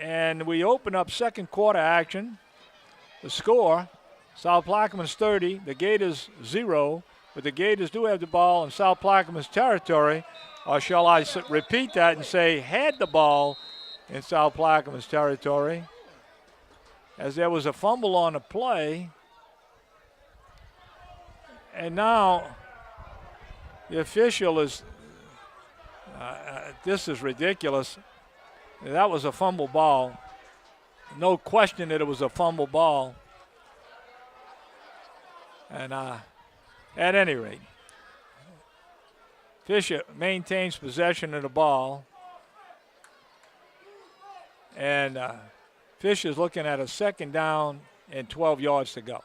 And we open up second quarter action. The score, South Plaquemines 30, the Gators 0. But the Gators do have the ball in South Plaquemines territory. Or shall I repeat that and say had the ball in South Plaquemines territory, as there was a fumble on the play. And now the official is, this is ridiculous. That was a fumble ball. No question that it was a fumble ball. And at any rate, Fisher maintains possession of the ball. And Fisher's looking at a second down and 12 yards to go.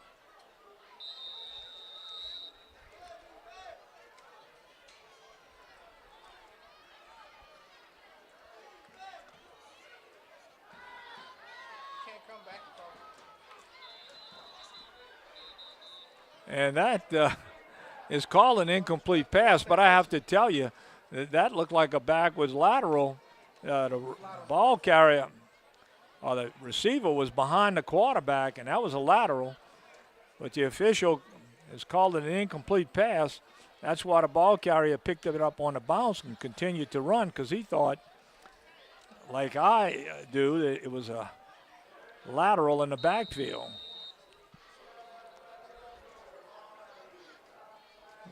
And that is called an incomplete pass, but I have to tell you, that looked like a backwards lateral. The ball carrier, or the receiver, was behind the quarterback, and that was a lateral. But the official has called it an incomplete pass. That's why the ball carrier picked it up on the bounce and continued to run, because he thought, like I do, that it was a lateral in the backfield.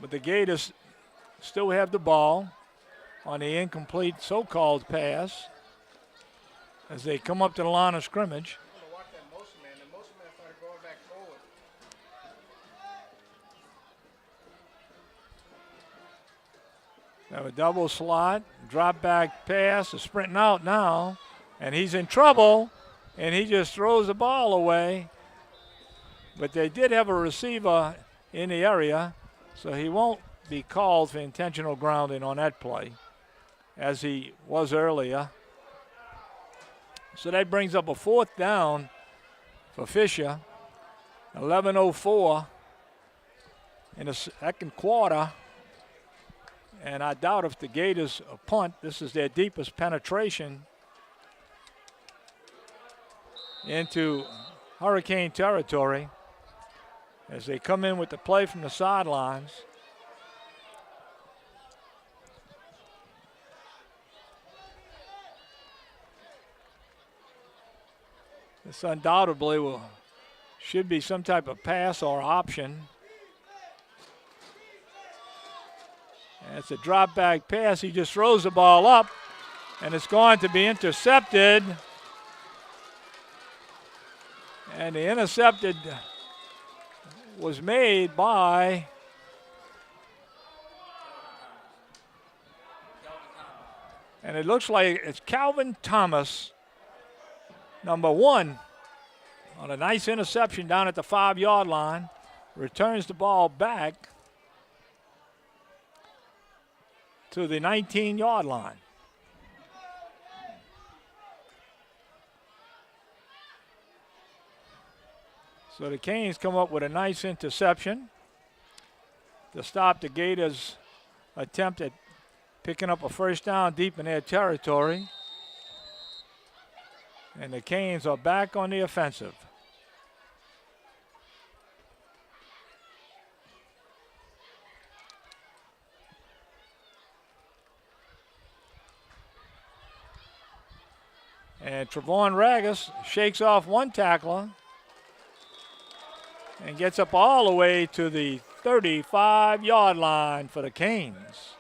But the Gators still have the ball on the incomplete so-called pass as they come up to the line of scrimmage. Watch that motion man. The motion man started going back forward. They have a double slot, drop back pass, is sprinting out now, and he's in trouble, and he just throws the ball away. But they did have a receiver in the area, so he won't be called for intentional grounding on that play, as he was earlier. So that brings up a fourth down for Fisher. 11:04 in the second quarter. And I doubt if the Gators punt. This is their deepest penetration into Hurricane territory as they come in with the play from the sidelines. This undoubtedly should be some type of pass or option. And it's a drop back pass. He just throws the ball up, and it's going to be intercepted. And the intercepted was made by and it looks like it's Calvin Thomas, number 1, on a nice interception down at the 5-yard line. Returns the ball back to the 19-yard line. So the Canes come up with a nice interception to stop the Gators' attempt at picking up a first down deep in their territory. And the Canes are back on the offensive. And Trevon Ragus shakes off one tackler and gets up all the way to the 35-yard line for the Canes.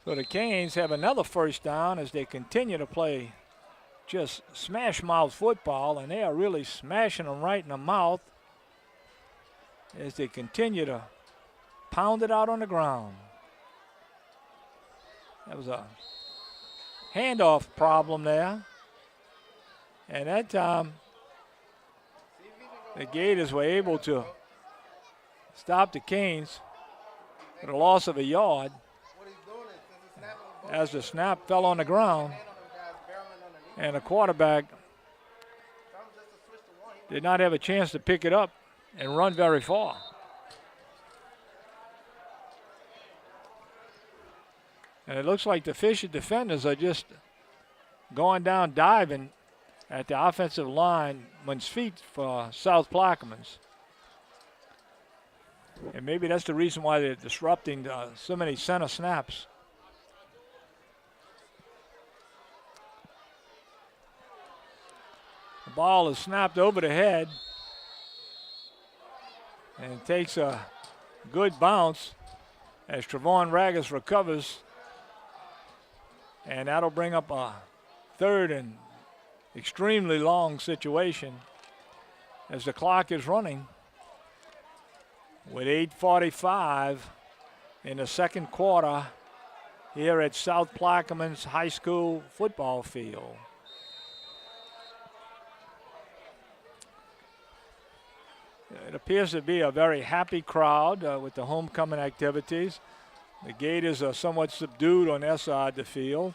So the Canes have another first down as they continue to play just smash mouth football, and they are really smashing them right in the mouth as they continue to pound it out on the ground. That was a handoff problem there. And that time, the Gators were able to stop the Canes with a loss of a yard as the snap fell on the ground. And the quarterback did not have a chance to pick it up and run very far. And it looks like the Fisher defenders are just going down diving at the offensive lineman's feet for South Plaquemines. And maybe that's the reason why they're disrupting so many center snaps. The ball is snapped over the head and takes a good bounce as Trevon Ragus recovers. And that'll bring up a third and extremely long situation as the clock is running with 8:45 in the second quarter here at South Plaquemines High School football field. It appears to be a very happy crowd with the homecoming activities. The Gators are somewhat subdued on their side of the field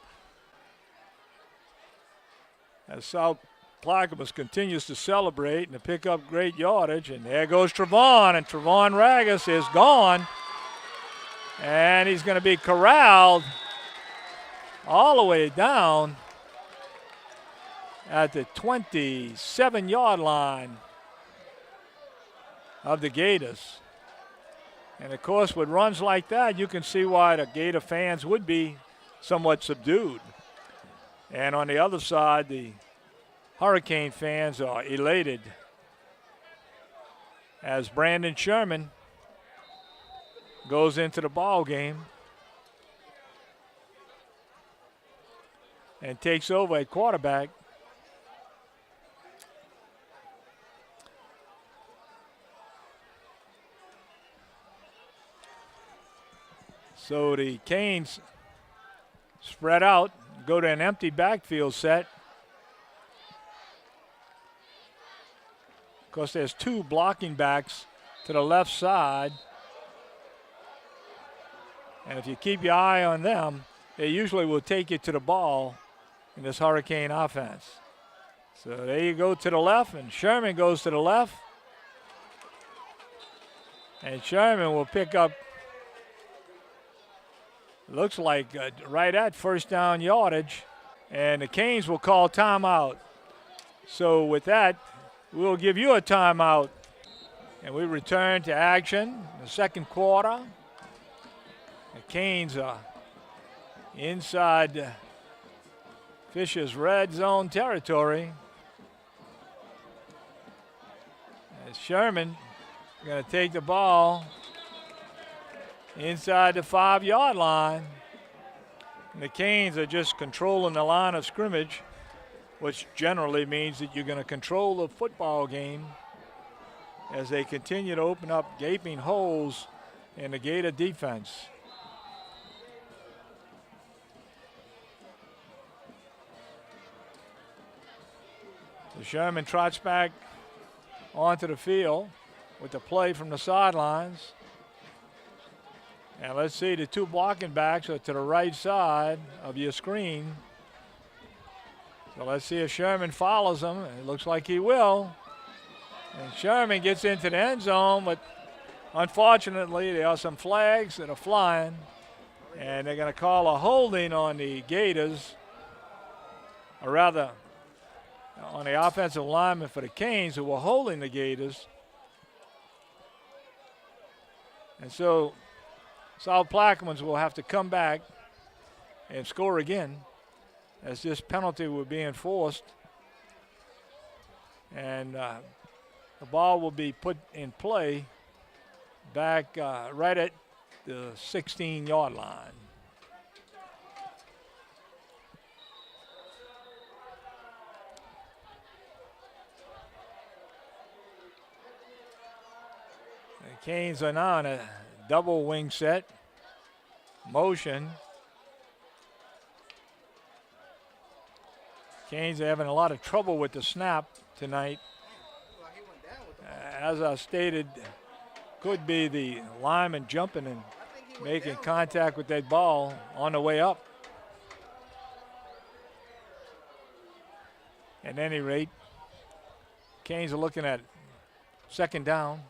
as South Plaquemines continues to celebrate and to pick up great yardage. And there goes Trevon, and Trevon Ragus is gone. And he's going to be corralled all the way down at the 27-yard line of the Gators. And, of course, with runs like that, you can see why the Gator fans would be somewhat subdued. And on the other side, the Hurricane fans are elated as Brandon Sherman goes into the ball game and takes over at quarterback. So the Canes spread out, go to an empty backfield set. Of course, there's two blocking backs to the left side. And if you keep your eye on them, they usually will take you to the ball in this Hurricane offense. So there you go to the left, and Sherman goes to the left. And Sherman will pick up, looks like right at first down yardage. And the Canes will call timeout. So with that, we'll give you a timeout. And we return to action in the second quarter. The Canes are inside Fisher's red zone territory. As Sherman going to take the ball inside the 5-yard line. And the Canes are just controlling the line of scrimmage, which generally means that you're going to control the football game as they continue to open up gaping holes in the Gator defense. So Sherman trots back onto the field with the play from the sidelines. And let's see, the two blocking backs are to the right side of your screen. So let's see if Sherman follows him. It looks like he will. And Sherman gets into the end zone, but unfortunately there are some flags that are flying. And they're going to call a holding on the Gators, or rather on the offensive lineman for the Canes who were holding the Gators. And so South Plaquemines will have to come back and score again as this penalty will be enforced. And the ball will be put in play back right at the 16-yard line. The Canes are now in a double wing set motion. Canes are having a lot of trouble with the snap tonight. As I stated, could be the lineman jumping and making contact with that ball on the way up. At any rate, Canes are looking at second down.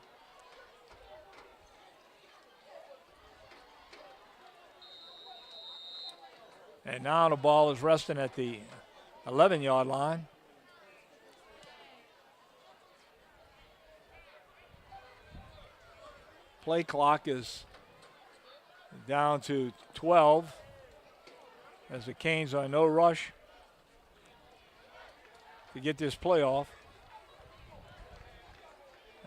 And now the ball is resting at the 11-yard line. Play clock is down to 12 as the Canes are in no rush to get this play off.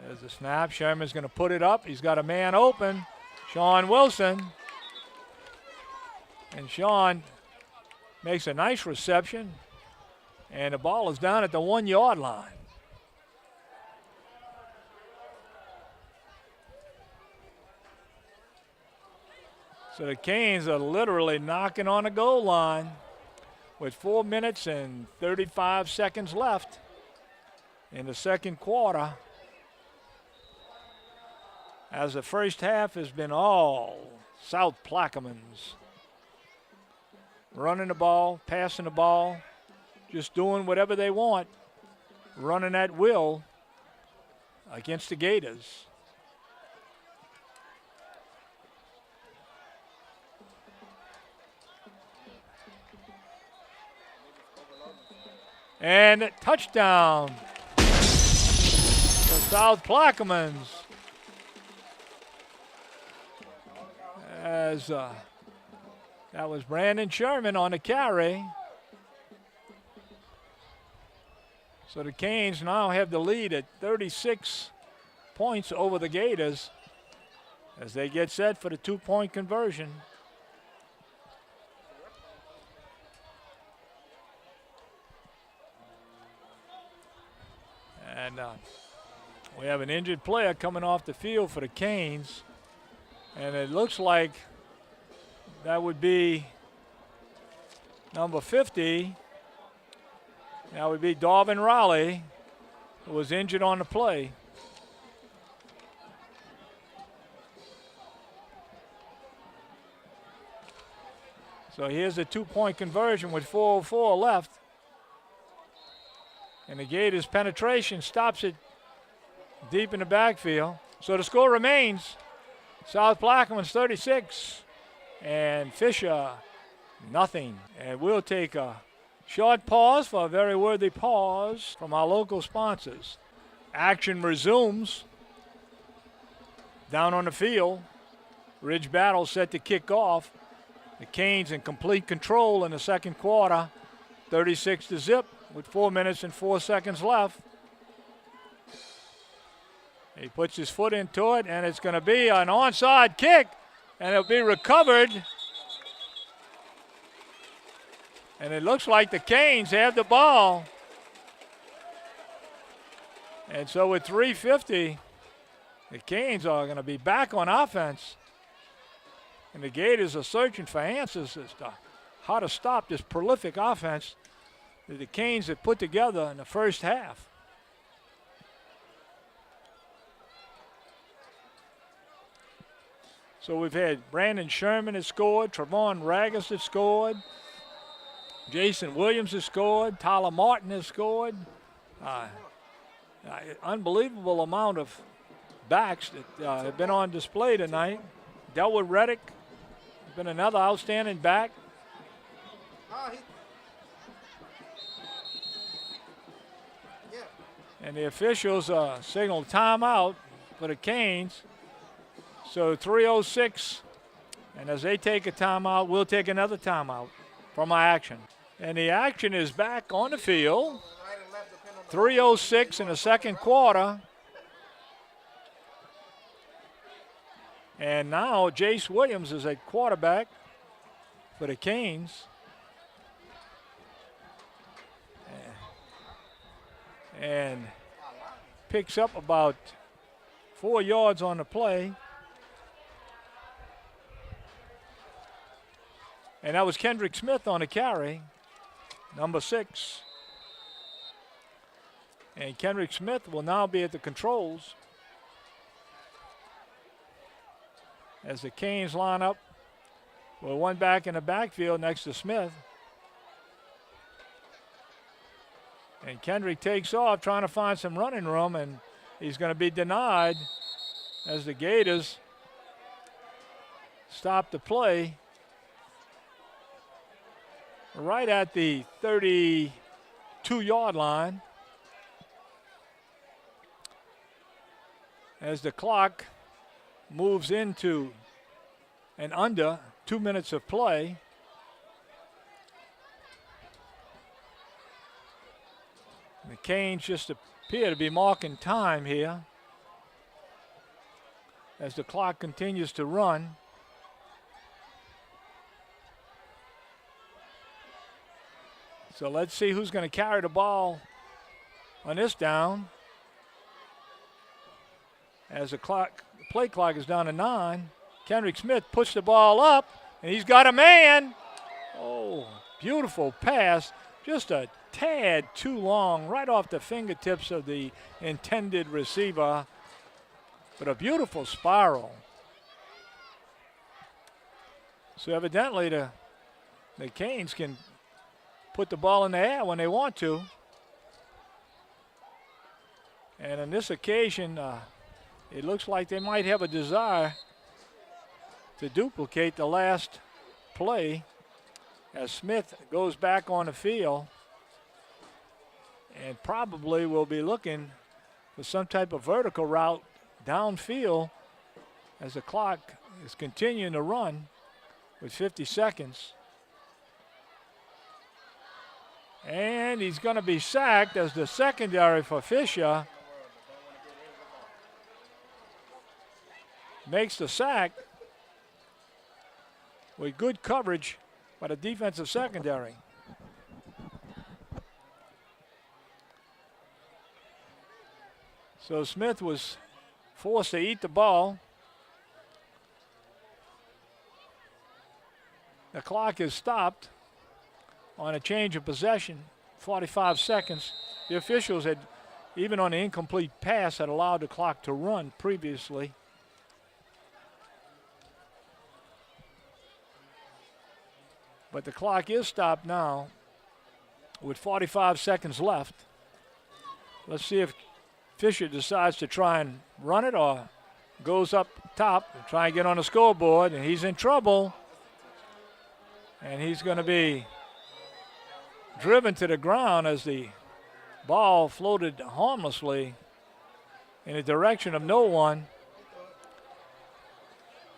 There's a snap. Sherman's going to put it up. He's got a man open, Sean Wilson. And Sean makes a nice reception. And the ball is down at the 1-yard line. So the Canes are literally knocking on the goal line with 4 minutes and 35 seconds left in the second quarter, as the first half has been all South Plaquemines. Running the ball, passing the ball, just doing whatever they want, running at will against the Gators. And a touchdown for South Plaquemines. As that was Brandon Sherman on the carry. So the Canes now have the lead at 36 points over the Gators as they get set for the 2-point conversion. And we have an injured player coming off the field for the Canes. And it looks like that would be number 50. That would be Darvin Raleigh, who was injured on the play. So here's a 2-point conversion with 4:04 left. And the Gators' penetration stops it deep in the backfield. So the score remains South Plaquemines 36 and Fisher nothing. And we'll take a short pause for a very worthy pause from our local sponsors. Action resumes down on the field. Ridge Battle set to kick off. The Canes in complete control in the second quarter, 36-0 with 4 minutes and 4 seconds left. He puts his foot into it, and it's going to be an onside kick, and it'll be recovered. And it looks like the Canes have the ball. And so with 3:50, the Canes are going to be back on offense. And the Gators are searching for answers as to how to stop this prolific offense that the Canes have put together in the first half. So we've had Brandon Sherman has scored, Trevon Ragus has scored, Jason Williams has scored, Tyler Martin has scored. Unbelievable amount of backs that have been on display tonight. Delwood Reddick has been another outstanding back. And the officials signaled timeout for the Canes. So 3:06, and as they take a timeout, we'll take another timeout from our action. And the action is back on the field. 3:06 in the second quarter. And now Jace Williams is at quarterback for the Canes. And picks up about 4 yards on the play. And that was Kendrick Smith on the carry, number 6. And Kendrick Smith will now be at the controls as the Canes line up with one back in the backfield next to Smith. And Kendrick takes off trying to find some running room, and he's going to be denied as the Gators stop the play. right at the 32-yard line. As the clock moves into and under 2 minutes of play. The Canes just appear to be marking time here as the clock continues to run. So let's see who's going to carry the ball on this down. As the play clock is down to 9, Kendrick Smith puts the ball up, and he's got a man. Oh, beautiful pass. Just a tad too long, right off the fingertips of the intended receiver. But a beautiful spiral. So evidently the Canes can put the ball in the air when they want to. And on this occasion, it looks like they might have a desire to duplicate the last play as Smith goes back on the field and probably will be looking for some type of vertical route downfield as the clock is continuing to run with 50 seconds. And he's going to be sacked as the secondary for Fisher makes the sack with good coverage by the defensive secondary. So Smith was forced to eat the ball. The clock is stopped on a change of possession, 45 seconds. The officials had, even on the incomplete pass, had allowed the clock to run previously. But the clock is stopped now with 45 seconds left. Let's see if Fisher decides to try and run it or goes up top and try and get on the scoreboard, and he's in trouble. And he's going to be driven to the ground as the ball floated harmlessly in the direction of no one.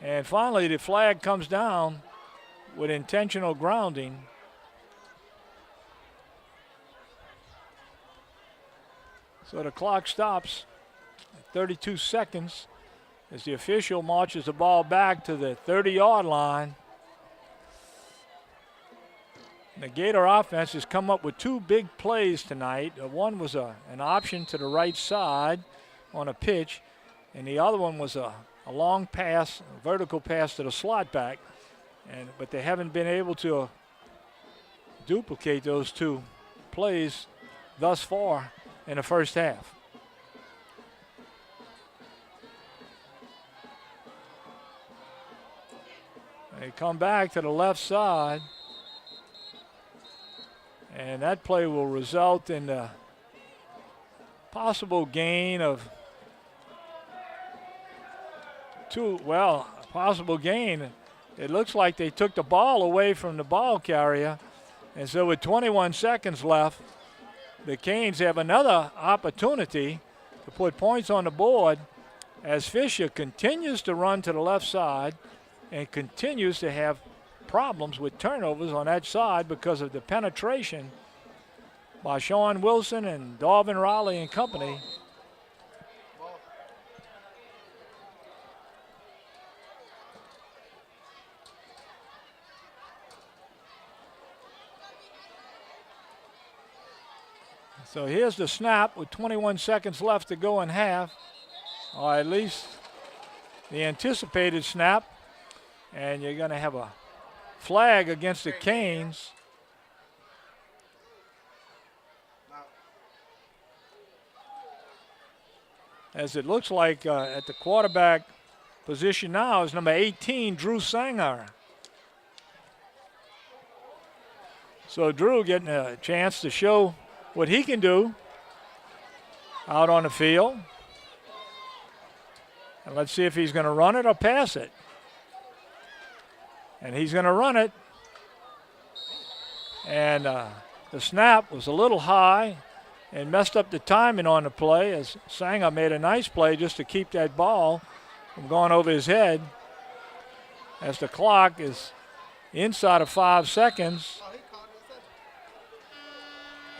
And finally, the flag comes down with intentional grounding. So the clock stops at 32 seconds as the official marches the ball back to the 30-yard line. The Gator offense has come up with two big plays tonight. One was an option to the right side on a pitch, and the other one was a long pass, a vertical pass to the slot back. But they haven't been able to duplicate those two plays thus far in the first half. They come back to the left side, and that play will result in a possible gain of possible gain. It looks like they took the ball away from the ball carrier, and so with 21 seconds left, the Canes have another opportunity to put points on the board as Fisher continues to run to the left side and continues to have problems with turnovers on that side because of the penetration by Sean Wilson and Darvin Raleigh and company. So here's the snap with 21 seconds left to go in half, or at least the anticipated snap. And you're going to have a flag against the Canes. As it looks like at the quarterback position now is number 18, Drew Sanger. So Drew getting a chance to show what he can do out on the field. And let's see if he's going to run it or pass it. And he's going to run it. And the snap was a little high and messed up the timing on the play as Sanger made a nice play just to keep that ball from going over his head as the clock is inside of 5 seconds.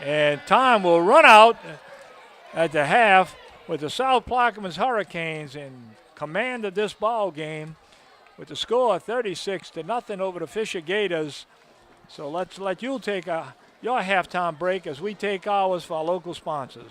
And time will run out at the half with the South Plaquemines Hurricanes in command of this ball game with the score 36-0 over the Fisher Gators. So let's let you take your halftime break as we take ours for our local sponsors.